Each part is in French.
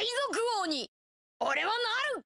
賊王に俺はなる。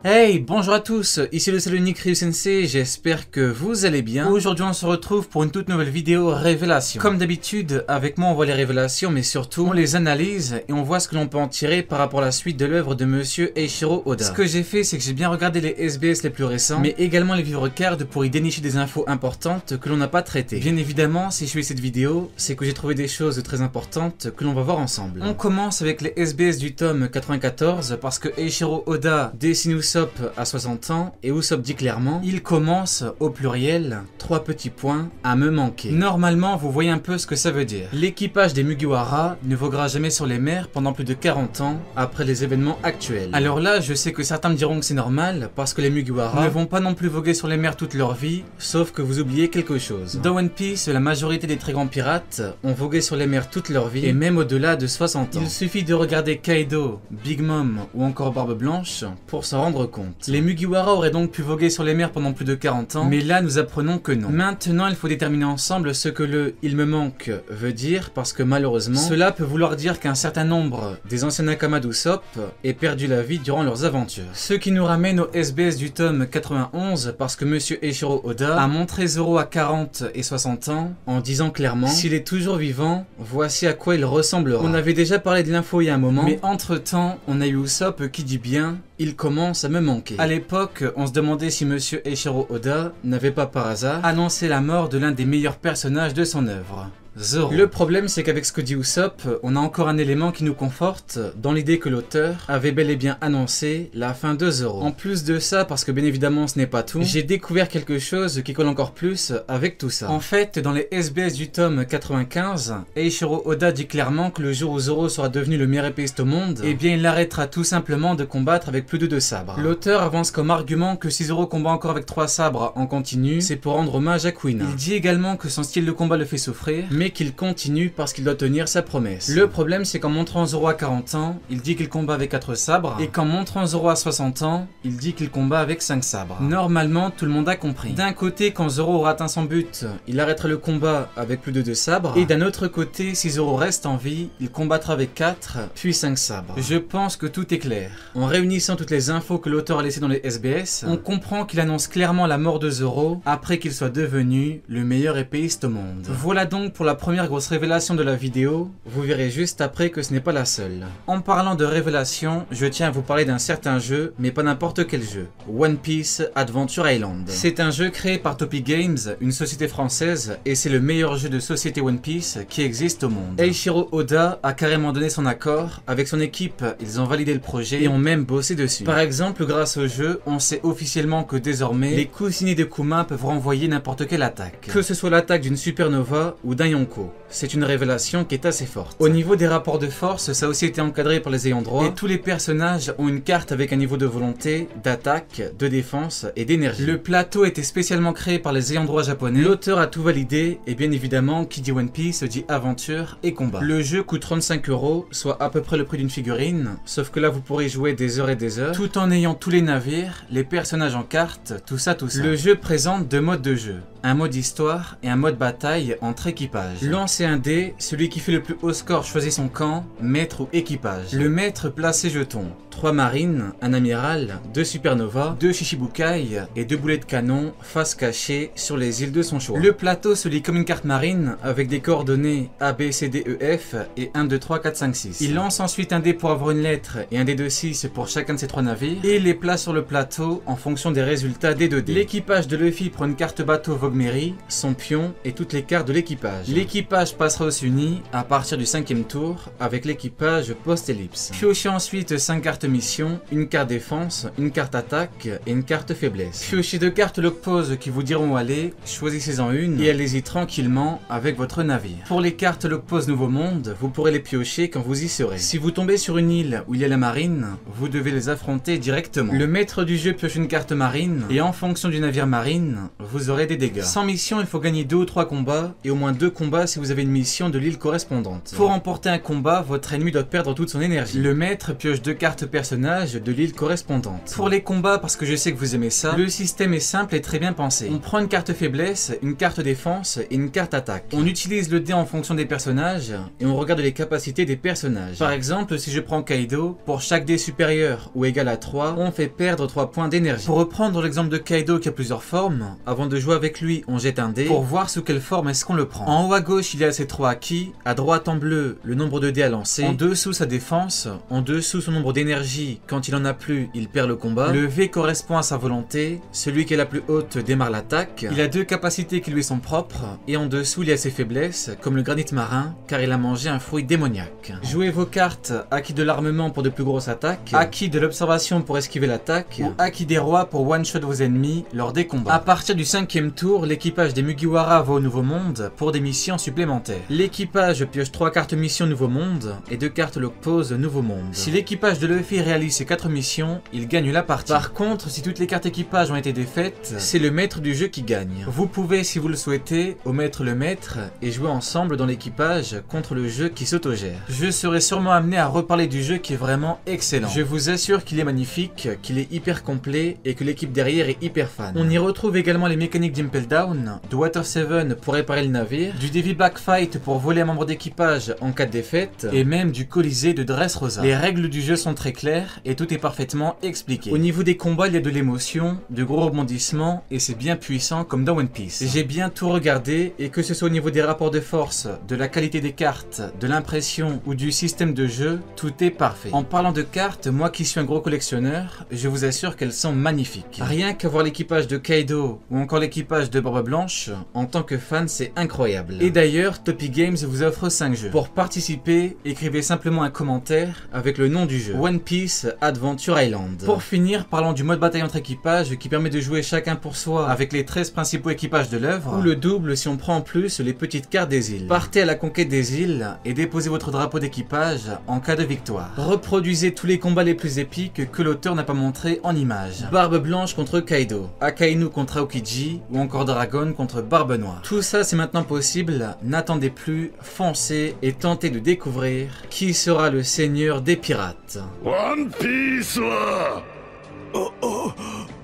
Hey, bonjour à tous, ici le Salonique Ryusensei, j'espère que vous allez bien. Aujourd'hui on se retrouve pour une toute nouvelle vidéo révélation. Comme d'habitude, avec moi on voit les révélations, mais surtout on les analyse et on voit ce que l'on peut en tirer par rapport à la suite de l'œuvre de Monsieur Eiichiro Oda. Ce que j'ai fait, c'est que j'ai bien regardé les SBS les plus récents, mais également les viewer cards pour y dénicher des infos importantes que l'on n'a pas traitées. Bien évidemment, si je fais cette vidéo, c'est que j'ai trouvé des choses très importantes que l'on va voir ensemble. On commence avec les SBS du tome 94, parce que Eiichiro Oda dessine Usopp à 60 ans et Usopp dit clairement il commence au pluriel 3 petits points à me manquer. Normalement vous voyez un peu ce que ça veut dire. L'équipage des Mugiwara ne voguera jamais sur les mers pendant plus de 40 ans après les événements actuels. Alors là je sais que certains me diront que c'est normal parce que les Mugiwara ne vont pas non plus voguer sur les mers toute leur vie, sauf que vous oubliez quelque chose. Dans One Piece, la majorité des très grands pirates ont vogué sur les mers toute leur vie et même au-delà de 60 ans. Il suffit de regarder Kaido, Big Mom ou encore Barbe Blanche pour s'en rendre compte. Les Mugiwara auraient donc pu voguer sur les mers pendant plus de 40 ans, mais là nous apprenons que non. Maintenant il faut déterminer ensemble ce que le « il me manque » veut dire, parce que malheureusement, cela peut vouloir dire qu'un certain nombre des anciens Nakama d'Usopp aient perdu la vie durant leurs aventures. Ce qui nous ramène au SBS du tome 91, parce que Monsieur Eiichiro Oda a montré Zoro à 40 et 60 ans, en disant clairement « S'il est toujours vivant, voici à quoi il ressemblera ». On avait déjà parlé de l'info il y a un moment, mais entre temps, on a eu Usopp qui dit bien « il commence à me manquer ». À l'époque, on se demandait si Monsieur Eiichiro Oda n'avait pas par hasard annoncé la mort de l'un des meilleurs personnages de son œuvre, Zoro. Le problème c'est qu'avec ce que dit Usopp, on a encore un élément qui nous conforte dans l'idée que l'auteur avait bel et bien annoncé la fin de Zoro. En plus de ça, parce que bien évidemment ce n'est pas tout, j'ai découvert quelque chose qui colle encore plus avec tout ça. En fait, dans les SBS du tome 95, Eiichiro Oda dit clairement que le jour où Zoro sera devenu le meilleur épéiste au monde, eh bien il arrêtera tout simplement de combattre avec plus de 2 sabres. L'auteur avance comme argument que si Zoro combat encore avec 3 sabres en continu, c'est pour rendre hommage à Kuina. Il dit également que son style de combat le fait souffrir, mais qu'il continue parce qu'il doit tenir sa promesse. Le problème c'est qu'en montrant Zoro à 40 ans, il dit qu'il combat avec 4 sabres, et qu'en montrant Zoro à 60 ans, il dit qu'il combat avec 5 sabres. Normalement, tout le monde a compris. D'un côté, quand Zoro aura atteint son but, il arrêtera le combat avec plus de 2 sabres, et d'un autre côté, si Zoro reste en vie, il combattra avec 4, puis 5 sabres. Je pense que tout est clair. En réunissant toutes les infos que l'auteur a laissées dans les SBS, on comprend qu'il annonce clairement la mort de Zoro après qu'il soit devenu le meilleur épéiste au monde. Voilà donc pour la première grosse révélation de la vidéo, vous verrez juste après que ce n'est pas la seule. En parlant de révélation, je tiens à vous parler d'un certain jeu, mais pas n'importe quel jeu. One Piece Adventure Island. C'est un jeu créé par Topi Games, une société française, et c'est le meilleur jeu de société One Piece qui existe au monde. Eiichiro Oda a carrément donné son accord, avec son équipe, ils ont validé le projet et ont même bossé dessus. Par exemple, grâce au jeu, on sait officiellement que désormais, les coussinets de Kuma peuvent renvoyer n'importe quelle attaque. Que ce soit l'attaque d'une supernova ou d'un Yonko. C'est une révélation qui est assez forte. Au niveau des rapports de force, ça a aussi été encadré par les ayants droit, et tous les personnages ont une carte avec un niveau de volonté, d'attaque, de défense et d'énergie. Le plateau était spécialement créé par les ayants droit japonais, l'auteur a tout validé, et bien évidemment, qui dit One Piece dit aventure et combat. Le jeu coûte 35 €, soit à peu près le prix d'une figurine, sauf que là vous pourrez jouer des heures et des heures, tout en ayant tous les navires, les personnages en carte, tout ça. Le jeu présente 2 modes de jeu. Un mode histoire et un mode bataille entre équipages. Lancez un dé, celui qui fait le plus haut score choisit son camp, maître ou équipage. Le maître place ses jetons. 3 marines, un amiral, 2 supernovas, 2 Shichibukai et 2 boulets de canon face cachée sur les îles de son choix. Le plateau se lit comme une carte marine avec des coordonnées A, B, C, D, E, F et 1, 2, 3, 4, 5, 6. Il lance ensuite un dé pour avoir une lettre et un dé de 6 pour chacun de ces 3 navires et les place sur le plateau en fonction des résultats des 2 dés. L'équipage de Luffy prend une carte bateau Vogmeri, son pion et toutes les cartes de l'équipage. L'équipage passera au Suni à partir du 5e tour avec l'équipage post-ellipse. Piocher ensuite 5 cartes carte mission, une carte défense, une carte attaque et une carte faiblesse. Piochez 2 cartes log pose qui vous diront où aller, choisissez-en une et allez-y tranquillement avec votre navire. Pour les cartes log pose Nouveau Monde, vous pourrez les piocher quand vous y serez. Si vous tombez sur une île où il y a la marine, vous devez les affronter directement. Le maître du jeu pioche une carte marine et en fonction du navire marine, vous aurez des dégâts. Sans mission, il faut gagner 2 ou 3 combats et au moins 2 combats si vous avez une mission de l'île correspondante. Pour remporter un combat, votre ennemi doit perdre toute son énergie. Le maître pioche 2 cartes personnages de l'île correspondante. Pour les combats, parce que je sais que vous aimez ça, le système est simple et très bien pensé. On prend une carte faiblesse, une carte défense et une carte attaque. On utilise le dé en fonction des personnages et on regarde les capacités des personnages. Par exemple, si je prends Kaido, pour chaque dé supérieur ou égal à 3, on fait perdre 3 points d'énergie. Pour reprendre l'exemple de Kaido qui a plusieurs formes, avant de jouer avec lui, on jette un dé pour voir sous quelle forme est-ce qu'on le prend. En haut à gauche, il y a ses 3 acquis, à droite en bleu, le nombre de dés à lancer, en dessous sa défense, en dessous son nombre d'énergie, quand il en a plus, il perd le combat. Le V correspond à sa volonté, celui qui est la plus haute démarre l'attaque. Il a 2 capacités qui lui sont propres, et en dessous il y a ses faiblesses, comme le granit marin, car il a mangé un fruit démoniaque. Jouez vos cartes, acquis de l'armement pour de plus grosses attaques, acquis de l'observation pour esquiver l'attaque, ou acquis des rois pour one-shot vos ennemis lors des combats. À partir du 5e tour, l'équipage des Mugiwara va au Nouveau Monde pour des missions supplémentaires. L'équipage pioche 3 cartes missions Nouveau Monde et 2 cartes log pose Nouveau Monde. Si l'équipage de Luffy réalise ces 4 missions, il gagne la partie. Par contre, si toutes les cartes équipage ont été défaites, c'est le maître du jeu qui gagne. Vous pouvez, si vous le souhaitez, omettre le maître et jouer ensemble dans l'équipage contre le jeu qui s'autogère. Je serai sûrement amené à reparler du jeu qui est vraiment excellent. Je vous assure qu'il est magnifique, qu'il est hyper complet et que l'équipe derrière est hyper fan. On y retrouve également les mécaniques d'Impel Down, de Water 7 pour réparer le navire, du Devil Backfight pour voler un membre d'équipage en cas de défaite, et même du Colisée de Dressrosa. Les règles du jeu sont très claires et tout est parfaitement expliqué. Au niveau des combats, il y a de l'émotion, de gros rebondissements et c'est bien puissant comme dans One Piece. J'ai bien tout regardé et que ce soit au niveau des rapports de force, de la qualité des cartes, de l'impression ou du système de jeu, tout est parfait. En parlant de cartes, moi qui suis un gros collectionneur, je vous assure qu'elles sont magnifiques. Rien qu'à voir l'équipage de Kaido ou encore l'équipage de Barbe Blanche, en tant que fan, c'est incroyable. Et d'ailleurs, Topi Games vous offre 5 jeux. Pour participer, écrivez simplement un commentaire avec le nom du jeu. One Piece Adventure Island. Pour finir, parlons du mode bataille entre équipages qui permet de jouer chacun pour soi avec les 13 principaux équipages de l'œuvre, ou le double si on prend en plus les petites cartes des îles. Partez à la conquête des îles et déposez votre drapeau d'équipage en cas de victoire. Reproduisez tous les combats les plus épiques que l'auteur n'a pas montré en images. Barbe Blanche contre Kaido, Akainu contre Aokiji ou encore Dragon contre Barbe Noire. Tout ça c'est maintenant possible, n'attendez plus, foncez et tentez de découvrir qui sera le seigneur des pirates. One Piece wa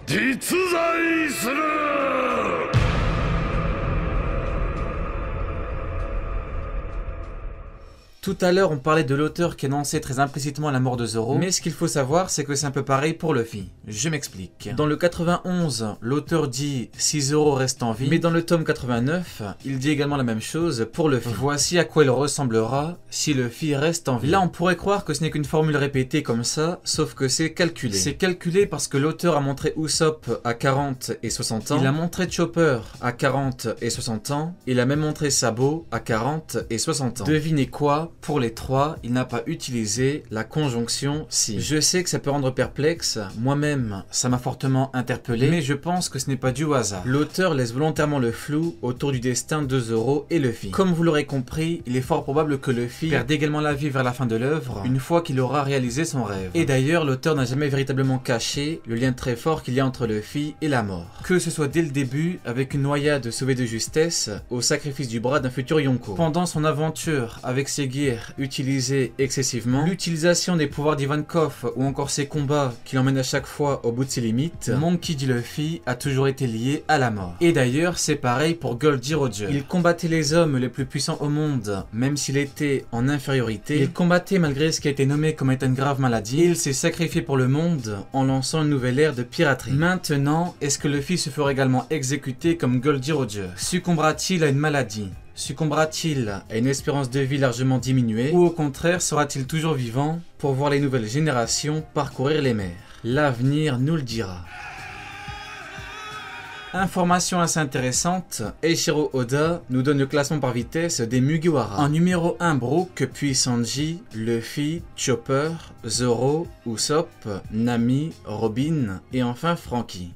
jitsuzai suru. Tout à l'heure, on parlait de l'auteur qui annonçait très implicitement la mort de Zoro, mais ce qu'il faut savoir, c'est que c'est un peu pareil pour Luffy. Je m'explique. Dans le 91, l'auteur dit si Zoro reste en vie, mais dans le tome 89, il dit également la même chose pour Luffy. Voici à quoi il ressemblera si Luffy reste en vie. Là, on pourrait croire que ce n'est qu'une formule répétée comme ça, sauf que c'est calculé. C'est calculé parce que l'auteur a montré Usopp à 40 et 60 ans, il a montré Chopper à 40 et 60 ans, il a même montré Sabo à 40 et 60 ans. Devinez quoi? Pour les 3, il n'a pas utilisé la conjonction si. Je sais que ça peut rendre perplexe, moi-même ça m'a fortement interpellé, mais je pense que ce n'est pas dû au hasard. L'auteur laisse volontairement le flou autour du destin de Zoro et Luffy. Comme vous l'aurez compris, il est fort probable que Luffy perde également la vie vers la fin de l'œuvre, une fois qu'il aura réalisé son rêve. Et d'ailleurs, l'auteur n'a jamais véritablement caché le lien très fort qu'il y a entre Luffy et la mort. Que ce soit dès le début, avec une noyade sauvée de justesse, au sacrifice du bras d'un futur Yonko. Pendant son aventure avec ses guerres utilisés excessivement, l'utilisation des pouvoirs d'Ivankov ou encore ses combats qui l'emmènent à chaque fois au bout de ses limites, Monkey D. Luffy a toujours été lié à la mort. Et d'ailleurs, c'est pareil pour Goldie Roger. Il combattait les hommes les plus puissants au monde, même s'il était en infériorité. Il combattait malgré ce qui a été nommé comme étant une grave maladie. Et il s'est sacrifié pour le monde en lançant une nouvelle ère de piraterie. Maintenant, est-ce que Luffy se fera également exécuter comme Goldie Roger? Succombera-t-il à une maladie? Succombera-t-il à une espérance de vie largement diminuée? Ou au contraire, sera-t-il toujours vivant pour voir les nouvelles générations parcourir les mers? L'avenir nous le dira. Information assez intéressante, Eiichiro Oda nous donne le classement par vitesse des Mugiwara. En numéro 1, Brook, puis Sanji, Luffy, Chopper, Zoro, Usopp, Nami, Robin et enfin Franky.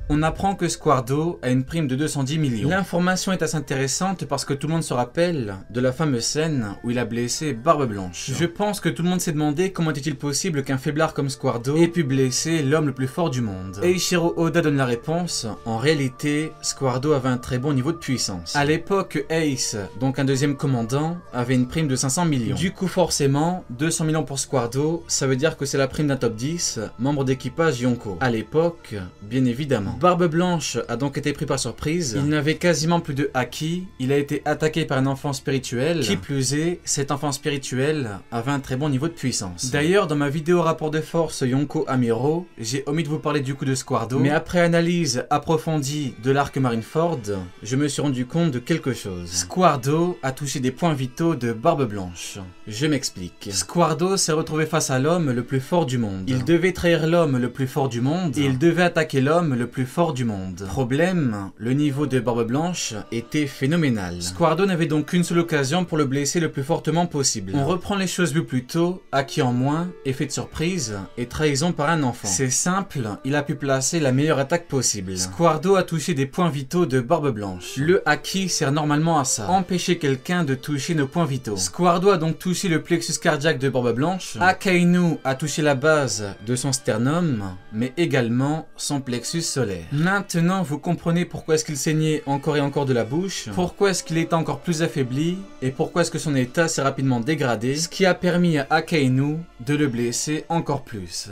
On apprend que Squardo a une prime de 210 millions. L'information est assez intéressante parce que tout le monde se rappelle de la fameuse scène où il a blessé Barbe Blanche. Je pense que tout le monde s'est demandé comment était-il possible qu'un faiblard comme Squardo ait pu blesser l'homme le plus fort du monde. Eiichiro Oda donne la réponse. En réalité, Squardo avait un très bon niveau de puissance. À l'époque, Ace, donc un deuxième commandant, avait une prime de 500 millions. Du coup, forcément, 200 millions pour Squardo, ça veut dire que c'est la prime d'un top 10, membre d'équipage Yonko. À l'époque, bien évidemment. Barbe Blanche a donc été pris par surprise, il n'avait quasiment plus de haki, il a été attaqué par un enfant spirituel, qui plus est, cet enfant spirituel avait un très bon niveau de puissance. D'ailleurs, dans ma vidéo rapport de force Yonko Amuro, j'ai omis de vous parler du coup de Squardo, mais après analyse approfondie de l'arc Marineford, je me suis rendu compte de quelque chose. Squardo a touché des points vitaux de Barbe Blanche. Je m'explique. Squardo s'est retrouvé face à l'homme le plus fort du monde. Il devait trahir l'homme le plus fort du monde, et il devait attaquer l'homme le plus fort du monde. Problème, le niveau de Barbe Blanche était phénoménal. Squardo n'avait donc qu'une seule occasion pour le blesser le plus fortement possible. On reprend les choses vues plus tôt, haki en moins, effet de surprise et trahison par un enfant. C'est simple, il a pu placer la meilleure attaque possible. Squardo a touché des points vitaux de Barbe Blanche. Le haki sert normalement à ça, empêcher quelqu'un de toucher nos points vitaux. Squardo a donc touché le plexus cardiaque de Barbe Blanche. Akainu a touché la base de son sternum, mais également son plexus solaire. Maintenant, vous comprenez pourquoi est-ce qu'il saignait encore et encore de la bouche, pourquoi est-ce qu'il était encore plus affaibli, et pourquoi est-ce que son état s'est rapidement dégradé, ce qui a permis à Akainu de le blesser encore plus.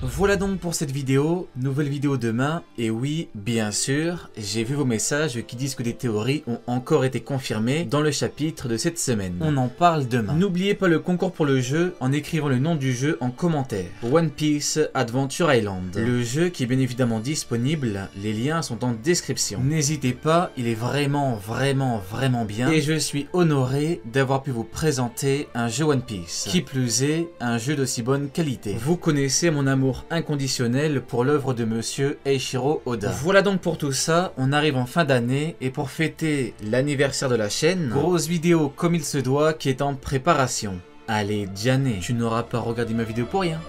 Voilà donc pour cette vidéo, nouvelle vidéo demain, et oui, bien sûr, j'ai vu vos messages qui disent que des théories ont encore été confirmées dans le chapitre de cette semaine. On en parle demain. N'oubliez pas le concours pour le jeu en écrivant le nom du jeu en commentaire. One Piece Adventure Island. Le jeu qui est bien évidemment disponible, les liens sont en description. N'hésitez pas, il est vraiment bien, et je suis honoré d'avoir pu vous présenter un jeu One Piece. Qui plus est, un jeu d'aussi bonne qualité. Vous connaissez mon amour inconditionnel pour l'œuvre de monsieur Eiichiro Oda. Voilà donc pour tout ça, on arrive en fin d'année et pour fêter l'anniversaire de la chaîne, grosse vidéo comme il se doit qui est en préparation. Allez, Diane, tu n'auras pas regardé ma vidéo pour rien.